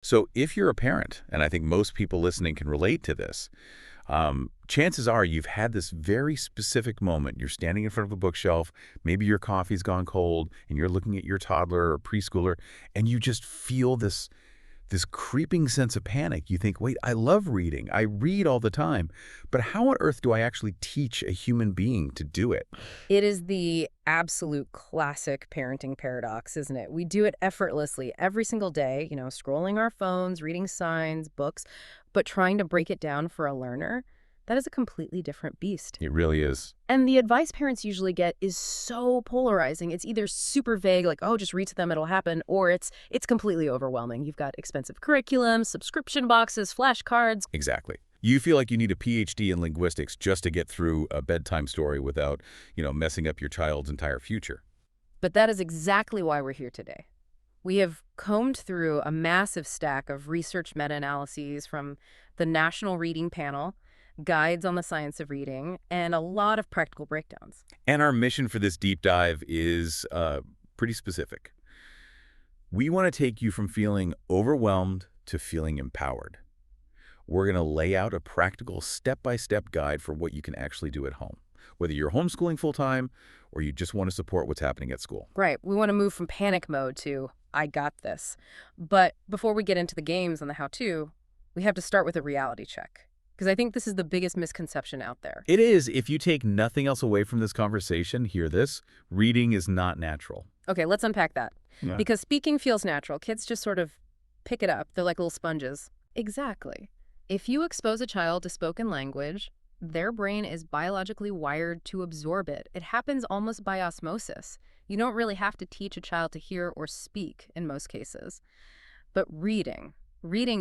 So if you're a parent, and I think most people listening can relate to this, chances are you've had this very specific moment. You're standing in front of a bookshelf, maybe your coffee's gone cold, and you're looking at your toddler or preschooler, and you just feel this creeping sense of panic. You think, wait, I love reading. I read all the time. But how on earth do I actually teach a human being to do it? It is the absolute classic parenting paradox, isn't it? We do it effortlessly every single day, scrolling our phones, reading signs, books, but trying to break it down for a learner, that is a completely different beast. It really is. And the advice parents usually get is so polarizing. It's either super vague, like, oh, just read to them, it'll happen, or it's completely overwhelming. You've got expensive curriculum, subscription boxes, flashcards. Exactly. You feel like you need a PhD in linguistics just to get through a bedtime story without, messing up your child's entire future. But that is exactly why we're here today. We have combed through a massive stack of research meta-analyses from the National Reading Panel, guides on the science of reading, and a lot of practical breakdowns. And our mission for this deep dive is pretty specific. We want to take you from feeling overwhelmed to feeling empowered. We're going to lay out a practical step-by-step guide for what you can actually do at home, whether you're homeschooling full-time or you just want to support what's happening at school. Right. We want to move from panic mode to, I got this. But before we get into the games and the how-to, we have to start with a reality check. Because I think this is the biggest misconception out there. It is. If you take nothing else away from this conversation, hear this: reading is not natural. Okay, let's unpack that. Yeah. Because speaking feels natural. Kids just sort of pick it up. They're like little sponges. Exactly. If you expose a child to spoken language, their brain is biologically wired to absorb it. It happens almost by osmosis. You don't really have to teach a child to hear or speak in most cases. But reading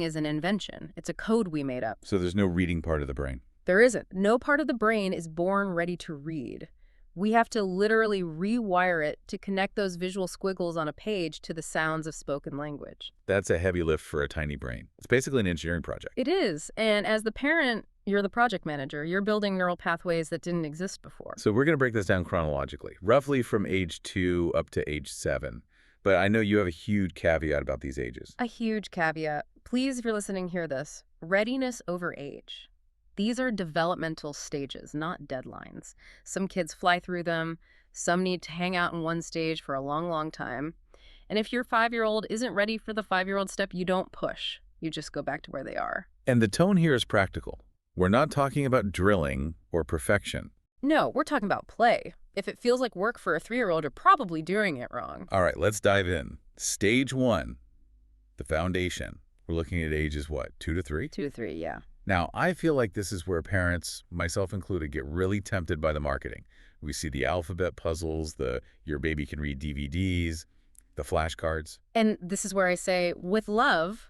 is an invention. It's a code we made up. So there's no reading part of the brain. There isn't. No part of the brain is born ready to read. We have to literally rewire it to connect those visual squiggles on a page to the sounds of spoken language. That's a heavy lift for a tiny brain. It's basically an engineering project. It is. And as the parent, you're the project manager. You're building neural pathways that didn't exist before. So we're going to break this down chronologically, roughly from age 2 up to age 7. But I know you have a huge caveat about these ages. A huge caveat. Please, if you're listening, hear this. Readiness over age. These are developmental stages, not deadlines. Some kids fly through them. Some need to hang out in one stage for a long, long time. And if your 5-year-old isn't ready for the 5-year-old step, you don't push. You just go back to where they are. And the tone here is practical. We're not talking about drilling or perfection. No, we're talking about play. If it feels like work for a 3-year-old, you're probably doing it wrong. All right, let's dive in. Stage 1, the foundation. We're looking at ages, what, 2 to 3? 2 to 3, yeah. Now, I feel like this is where parents, myself included, get really tempted by the marketing. We see the alphabet puzzles, the your baby can read DVDs, the flashcards. And this is where I say, with love,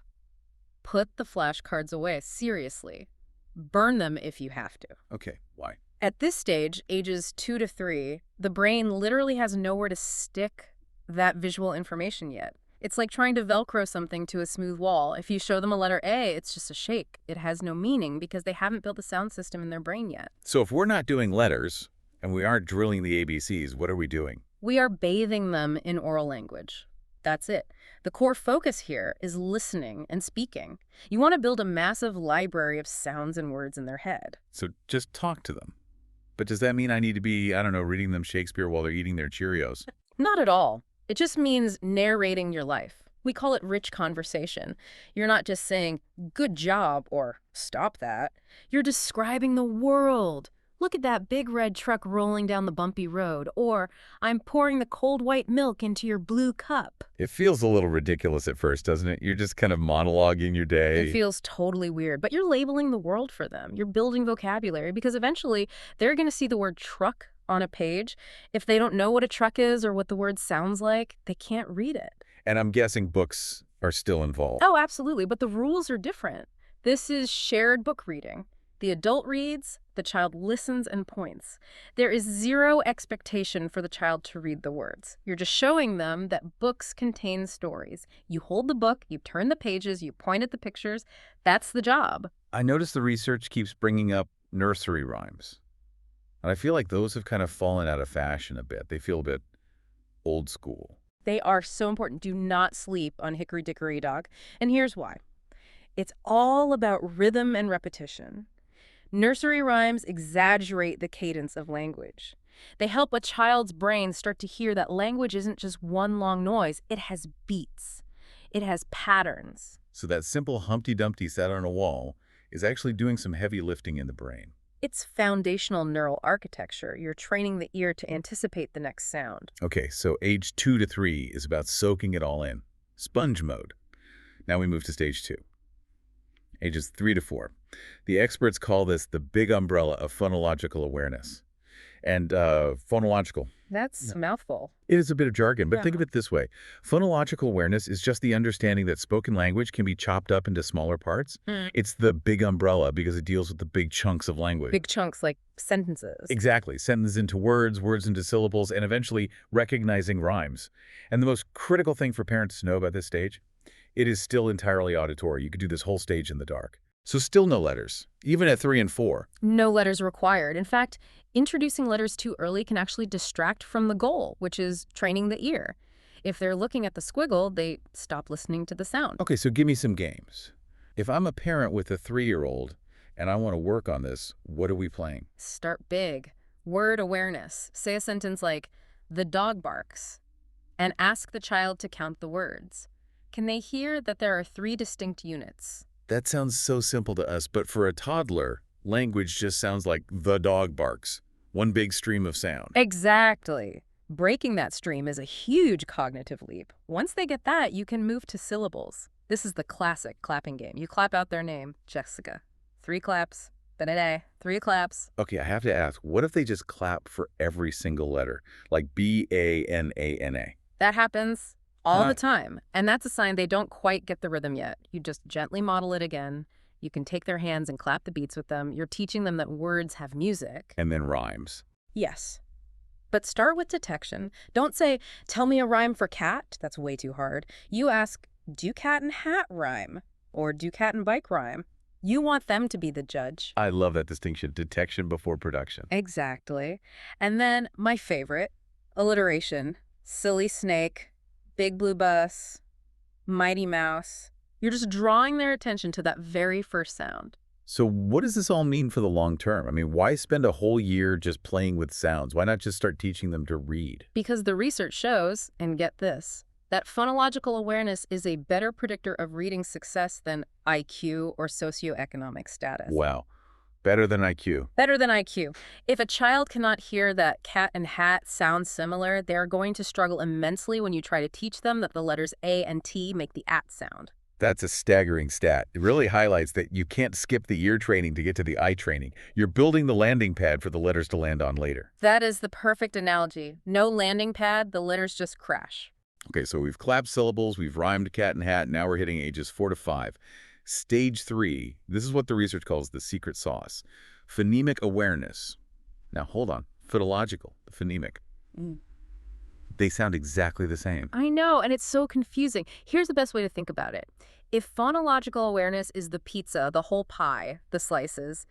put the flashcards away. Seriously. Burn them if you have to. Okay, why? At this stage, ages 2 to 3, the brain literally has nowhere to stick that visual information yet. It's like trying to Velcro something to a smooth wall. If you show them a letter A, it's just a shake. It has no meaning because they haven't built a sound system in their brain yet. So if we're not doing letters and we aren't drilling the ABCs, what are we doing? We are bathing them in oral language. That's it. The core focus here is listening and speaking. You want to build a massive library of sounds and words in their head. So just talk to them. But does that mean I need to be, I don't know, reading them Shakespeare while they're eating their Cheerios? Not at all. It just means narrating your life. We call it rich conversation. You're not just saying, good job, or stop that. You're describing the world. Look at that big red truck rolling down the bumpy road. Or, I'm pouring the cold white milk into your blue cup. It feels a little ridiculous at first, doesn't it? You're just kind of monologuing your day. It feels totally weird, but you're labeling the world for them. You're building vocabulary because eventually they're going to see the word truck on a page. If they don't know what a truck is or what the word sounds like, they can't read it. And I'm guessing books are still involved. Oh, absolutely, but the rules are different. This is shared book reading. The adult reads, the child listens and points. There is zero expectation for the child to read the words. You're just showing them that books contain stories. You hold the book, you turn the pages, you point at the pictures. That's the job. I notice the research keeps bringing up nursery rhymes. And I feel like those have kind of fallen out of fashion a bit. They feel a bit old school. They are so important. Do not sleep on hickory dickory dock. And here's why. It's all about rhythm and repetition. Nursery rhymes exaggerate the cadence of language. They help a child's brain start to hear that language isn't just one long noise. It has beats. It has patterns. So that simple Humpty Dumpty sat on a wall is actually doing some heavy lifting in the brain. It's foundational neural architecture. You're training the ear to anticipate the next sound. Okay, so age 2 to 3 is about soaking it all in. Sponge mode. Now we move to stage 2. Ages 3 to 4. The experts call this the big umbrella of phonological awareness. And phonological. That's a mouthful. It is a bit of jargon, but Yeah. think of it this way. Phonological awareness is just the understanding that spoken language can be chopped up into smaller parts. It's the big umbrella because it deals with the big chunks of language. Big chunks like sentences. Exactly. Sentences into words, words into syllables, and eventually recognizing rhymes. And the most critical thing for parents to know about this stage, it is still entirely auditory. You could do this whole stage in the dark. So still no letters, even at 3 and 4. No letters required. In fact, introducing letters too early can actually distract from the goal, which is training the ear. If they're looking at the squiggle, they stop listening to the sound. Okay, so give me some games. If I'm a parent with a 3-year-old and I want to work on this, what are we playing? Start big. Word awareness. Say a sentence like, "The dog barks," and ask the child to count the words. Can they hear that there are 3 distinct units? That sounds so simple to us, but for a toddler, language just sounds like the dog barks. One big stream of sound. Exactly. Breaking that stream is a huge cognitive leap. Once they get that, you can move to syllables. This is the classic clapping game. You clap out their name, Jessica. 3 claps. Benede. 3 claps. Okay, I have to ask, what if they just clap for every single letter, like B-A-N-A-N-A? That happens all Right. the time. And that's a sign they don't quite get the rhythm yet. You just gently model it again. You can take their hands and clap the beats with them. You're teaching them that words have music. And then rhymes. Yes. But start with detection. Don't say, "Tell me a rhyme for cat." That's way too hard. You ask, "Do cat and hat rhyme?" Or "Do cat and bike rhyme?" You want them to be the judge. I love that distinction, detection before production. Exactly. And then my favorite, alliteration. Silly snake, big blue bus, mighty mouse. You're just drawing their attention to that very first sound. So what does this all mean for the long term? I mean, why spend a whole year just playing with sounds? Why not just start teaching them to read? Because the research shows, and get this, that phonological awareness is a better predictor of reading success than IQ or socioeconomic status. Wow. Better than IQ. Better than IQ. If a child cannot hear that cat and hat sound similar, they're going to struggle immensely when you try to teach them that the letters A and T make the at sound. That's a staggering stat. It really highlights that you can't skip the ear training to get to the eye training. You're building the landing pad for the letters to land on later. That is the perfect analogy. No landing pad, the letters just crash. Okay, so we've clapped syllables, we've rhymed cat and hat, now we're hitting ages 4 to 5. Stage 3, this is what the research calls the secret sauce. Phonemic awareness. Now hold on, phonological, the phonemic. They sound exactly the same. I know, and it's so confusing. Here's the best way to think about it. If phonological awareness is the pizza, the whole pie, the slices,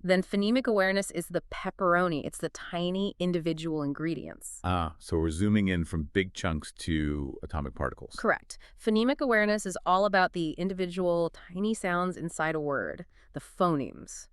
then phonemic awareness is the pepperoni. It's the tiny individual ingredients. So we're zooming in from big chunks to atomic particles. Correct. Phonemic awareness is all about the individual tiny sounds inside a word, the phonemes.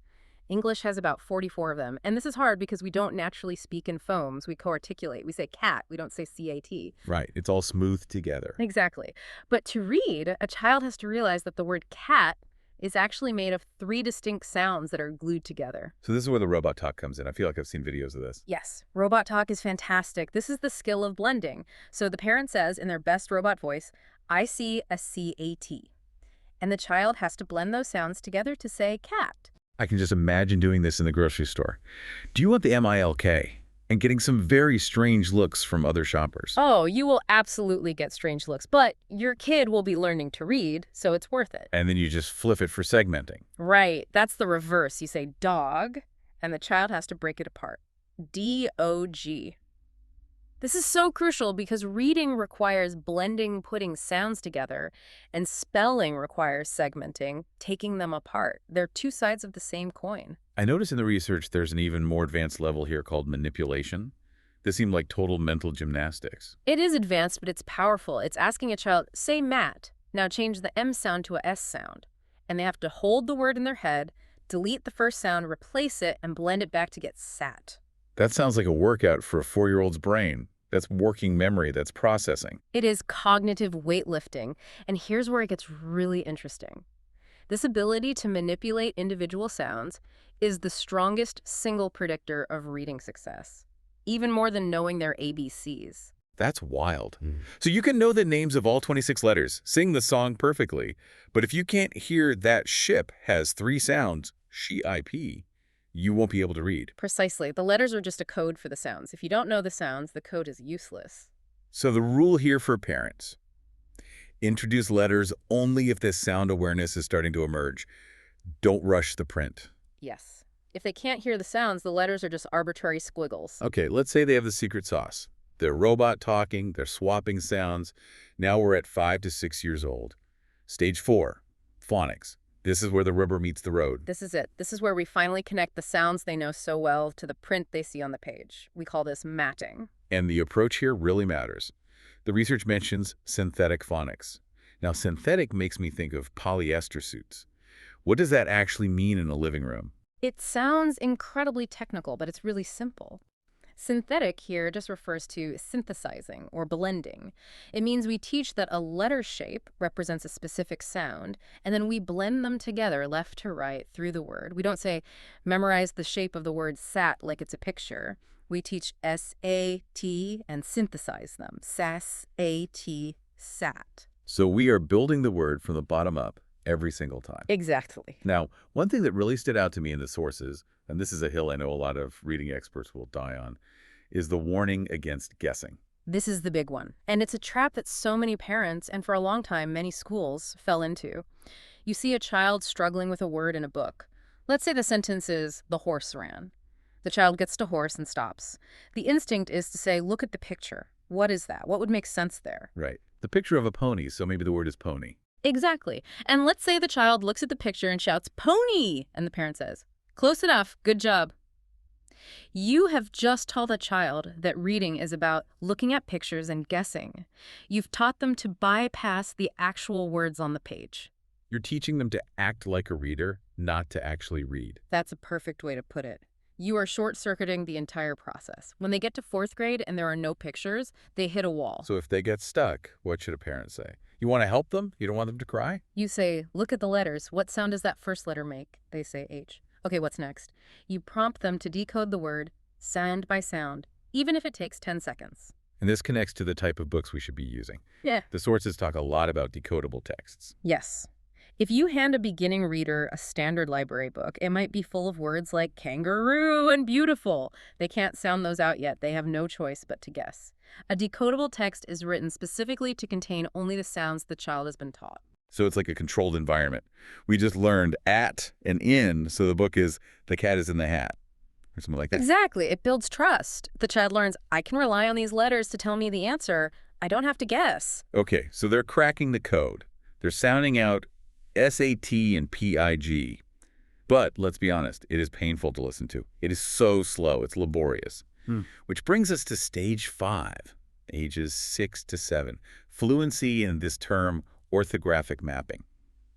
English has about 44 of them, and this is hard because we don't naturally speak in phonemes. We co-articulate. We say cat. We don't say C-A-T. Right, it's all smoothed together. Exactly. But to read, a child has to realize that the word cat is actually made of 3 distinct sounds that are glued together. So this is where the robot talk comes in. I feel like I've seen videos of this. Yes, robot talk is fantastic. This is the skill of blending. So the parent says in their best robot voice, "I see a C-A-T." And the child has to blend those sounds together to say cat. I can just imagine doing this in the grocery store. Do you want the MILK? And getting some very strange looks from other shoppers. Oh, you will absolutely get strange looks, but your kid will be learning to read, so it's worth it. And then you just flip it for segmenting. Right, that's the reverse. You say dog, and the child has to break it apart. D-O-G. This is so crucial because reading requires blending, putting sounds together, and spelling requires segmenting, taking them apart. They're 2 sides of the same coin. I notice in the research there's an even more advanced level here called manipulation. This seemed like total mental gymnastics. It is advanced, but it's powerful. It's asking a child, say Matt. Now change the M sound to a S sound. And they have to hold the word in their head, delete the first sound, replace it, and blend it back to get sat. That sounds like a workout for a 4-year-old's brain. That's working memory, that's processing. It is cognitive weightlifting, and here's where it gets really interesting. This ability to manipulate individual sounds is the strongest single predictor of reading success, even more than knowing their ABCs. That's wild. So you can know the names of all 26 letters, sing the song perfectly, but if you can't hear that ship has 3 sounds, SHIP, you won't be able to read. Precisely. The letters are just a code for the sounds. If you don't know the sounds, the code is useless. So the rule here for parents: introduce letters only if this sound awareness is starting to emerge. Don't rush the print. Yes. If they can't hear the sounds, the letters are just arbitrary squiggles. Okay, let's say they have the secret sauce. They're robot talking, they're swapping sounds. Now we're at 5 to 6 years old. Stage 4, phonics. This is where the rubber meets the road. This is it. This is where we finally connect the sounds they know so well to the print they see on the page. We call this matting. And the approach here really matters. The research mentions synthetic phonics. Now, synthetic makes me think of polyester suits. What does that actually mean in a living room? It sounds incredibly technical, but it's really simple. Synthetic here just refers to synthesizing or blending. It means we teach that a letter shape represents a specific sound, and then we blend them together left to right through the word. We don't say, memorize the shape of the word sat like it's a picture. We teach S-A-T and synthesize them. S-A-T, sat. So we are building the word from the bottom up every single time. Exactly. Now, one thing that really stood out to me in the sources, and this is a hill I know a lot of reading experts will die on, is the warning against guessing. This is the big one. And it's a trap that so many parents, and for a long time, many schools, fell into. You see a child struggling with a word in a book. Let's say the sentence is, the horse ran. The child gets to horse and stops. The instinct is to say, look at the picture. What is that? What would make sense there? Right. The picture of a pony, so maybe the word is pony. Exactly. And let's say the child looks at the picture and shouts, pony! And the parent says, close enough. Good job. You have just told a child that reading is about looking at pictures and guessing. You've taught them to bypass the actual words on the page. You're teaching them to act like a reader, not to actually read. That's a perfect way to put it. You are short-circuiting the entire process. When they get to 4th grade and there are no pictures, they hit a wall. So if they get stuck, what should a parent say? You want to help them? You don't want them to cry? You say, look at the letters. What sound does that first letter make? They say H. Okay, what's next? You prompt them to decode the word sound by sound, even if it takes 10 seconds. And this connects to the type of books we should be using. Yeah. The sources talk a lot about decodable texts. Yes. If you hand a beginning reader a standard library book, it might be full of words like kangaroo and beautiful. They can't sound those out yet. They have no choice but to guess. A decodable text is written specifically to contain only the sounds the child has been taught. So it's like a controlled environment. We just learned at and in, so the book is the cat is in the hat, or something like that. Exactly. It builds trust. The child learns, I can rely on these letters to tell me the answer. I don't have to guess. Okay, so they're cracking the code. They're sounding out S-A-T and P-I-G. But let's be honest, it is painful to listen to. It is so slow. It's laborious. Which brings us to stage 5, ages 6 to 7. Fluency in this term, orthographic mapping.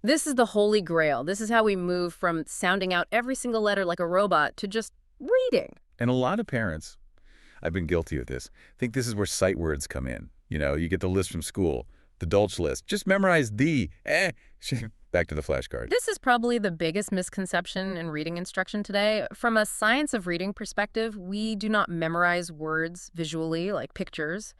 This is the holy grail. This is how we move from sounding out every single letter like a robot to just reading. And a lot of parents, I've been guilty of this, think this is where sight words come in. You know, you get the list from school, the Dolch list. Just memorize the, back to the flashcard. This is probably the biggest misconception in reading instruction today. From a science of reading perspective, we do not memorize words visually, like pictures.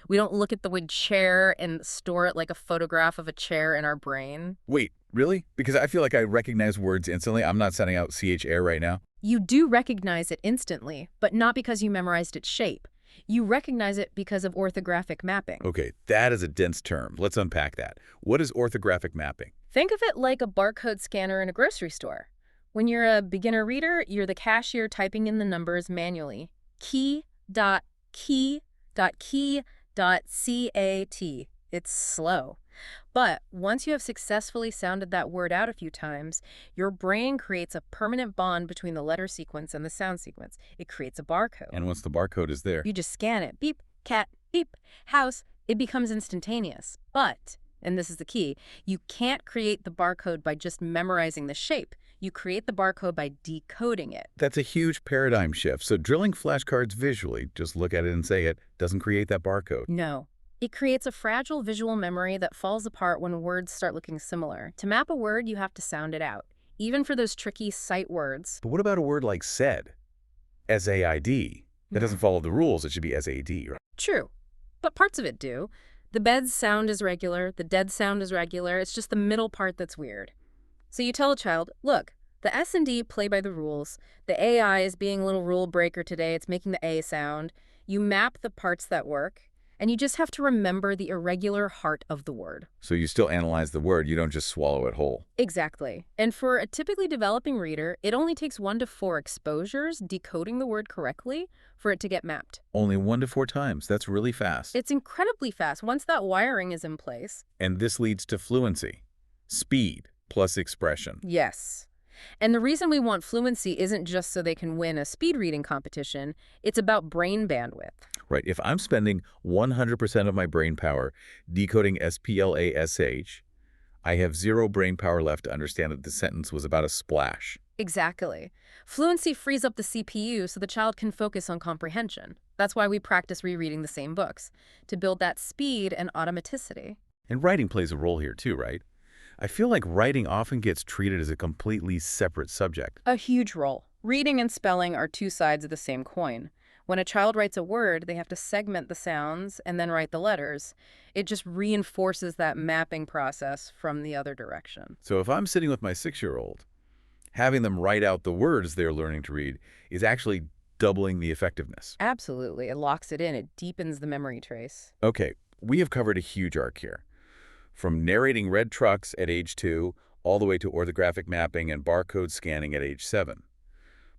We don't look at the word chair and store it like a photograph of a chair in our brain. Wait, really? Because I feel like I recognize words instantly. I'm not sounding out CH air right now. You do recognize it instantly, but not because you memorized its shape. You recognize it because of orthographic mapping. Okay, that is a dense term. Let's unpack that. What is orthographic mapping? Think of it like a barcode scanner in a grocery store. When you're a beginner reader, you're the cashier typing in the numbers manually. Key.cat. It's slow. But once you have successfully sounded that word out a few times, your brain creates a permanent bond between the letter sequence and the sound sequence. It creates a barcode. And once the barcode is there, You just scan it. Beep, cat, beep, house. It becomes instantaneous. But, and this is the key, you can't create the barcode by just memorizing the shape. You create the barcode by decoding it. that's a huge paradigm shift. So drilling flashcards visually, just look at it and say it, doesn't create that barcode. No. It creates a fragile visual memory that falls apart when words start looking similar. To map a word, you have to sound it out, even for those tricky sight words. But what about a word like said? S-A-I-D. That doesn't follow the rules. It should be S-A-D, right? True, but parts of it do. The bed's sound is regular, the dead sound is regular, it's just the middle part that's weird. So you tell a child, look, the S and D play by the rules, the AI is being a little rule breaker today, it's making the A sound. You map the parts that work, and you just have to remember the irregular heart of the word. So you still analyze the word, you don't just swallow it whole. Exactly. And for a typically developing reader, it only takes 1 to 4 exposures decoding the word correctly for it to get mapped. Only 1 to 4 times. That's really fast. It's incredibly fast once that wiring is in place. And this leads to fluency. Speed plus expression. Yes. And the reason we want fluency isn't just so they can win a speed reading competition, it's about brain bandwidth. Right. If I'm spending 100% of my brain power decoding SPLASH, I have 0 brain power left to understand that the sentence was about a splash. Exactly. Fluency frees up the CPU so the child can focus on comprehension. That's why we practice rereading the same books, to build that speed and automaticity. And writing plays a role here too, right? I feel like writing often gets treated as a completely separate subject. A huge role. Reading and spelling are 2 sides of the same coin. When a child writes a word, they have to segment the sounds and then write the letters. It just reinforces that mapping process from the other direction. So if I'm sitting with my 6-year-old, having them write out the words they're learning to read is actually doubling the effectiveness. Absolutely. It locks it in. It deepens the memory trace. Okay, we have covered a huge arc here. From narrating red trucks at age 2 all the way to orthographic mapping and barcode scanning at age 7.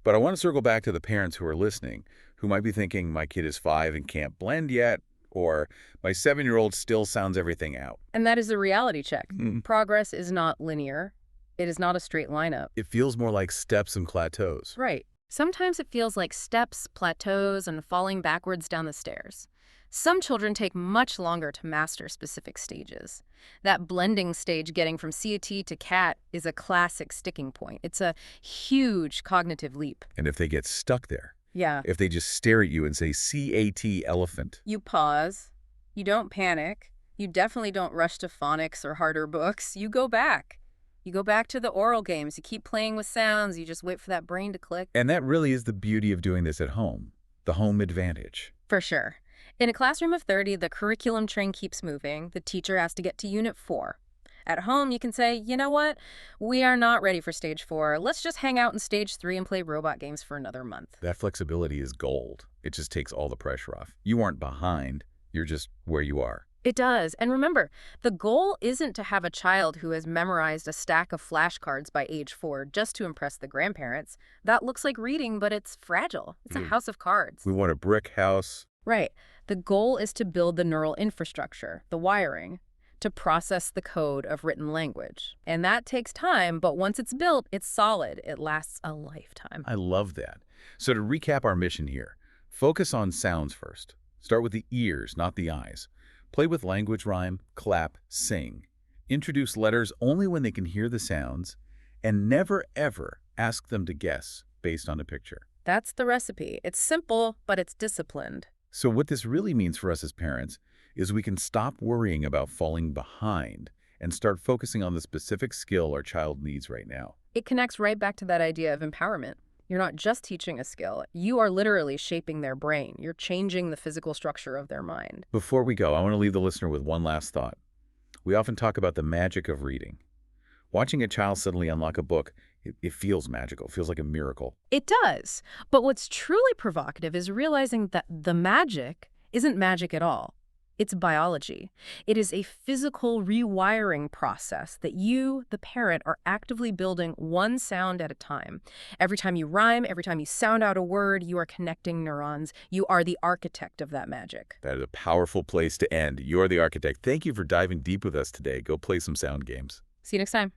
But I want to circle back to the parents who are listening, who might be thinking, my kid is 5 and can't blend yet, or my 7-year-old still sounds everything out. And that is the reality check. Progress is not linear. It is not a straight line up. It feels more like steps and plateaus. Right. Sometimes it feels like steps, plateaus, and falling backwards down the stairs. Some children take much longer to master specific stages. That blending stage getting from CAT to CAT is a classic sticking point. It's a huge cognitive leap. And if they get stuck there, Yeah. if they just stare at you and say CAT elephant, You pause. You don't panic. You definitely don't rush to phonics or harder books. You go back. You go back to the oral games. You keep playing with sounds. You just wait for that brain to click. and that really is the beauty of doing this at home, the home advantage. For sure. In a classroom of 30, the curriculum train keeps moving. The teacher has to get to Unit 4. At home, you can say, you know what? We are not ready for Stage 4. Let's just hang out in Stage 3 and play robot games for another month. That flexibility is gold. It just takes all the pressure off. You aren't behind. You're just where you are. It does. And remember, the goal isn't to have a child who has memorized a stack of flashcards by age 4 just to impress the grandparents. That looks like reading, but it's fragile. It's a house of cards. We want a brick house. Right. The goal is to build the neural infrastructure, the wiring, to process the code of written language. And that takes time, but once it's built, it's solid. It lasts a lifetime. I love that. So to recap our mission here, focus on sounds first. Start with the ears, not the eyes. Play with language rhyme, clap, sing. Introduce letters only when they can hear the sounds, and never ever ask them to guess based on a picture. That's the recipe. It's simple, but it's disciplined. So what this really means for us as parents is we can stop worrying about falling behind and start focusing on the specific skill our child needs right now. It connects right back to that idea of empowerment. You're not just teaching a skill. You are literally shaping their brain. You're changing the physical structure of their mind. Before we go, I want to leave the listener with one last thought. We often talk about the magic of reading. Watching a child suddenly unlock a book, it feels magical. It feels like a miracle. It does. But what's truly provocative is realizing that the magic isn't magic at all. It's biology. It is a physical rewiring process that you, the parent, are actively building one sound at a time. Every time you rhyme, every time you sound out a word, you are connecting neurons. You are the architect of that magic. That is a powerful place to end. You're the architect. Thank you for diving deep with us today. Go play some sound games. See you next time.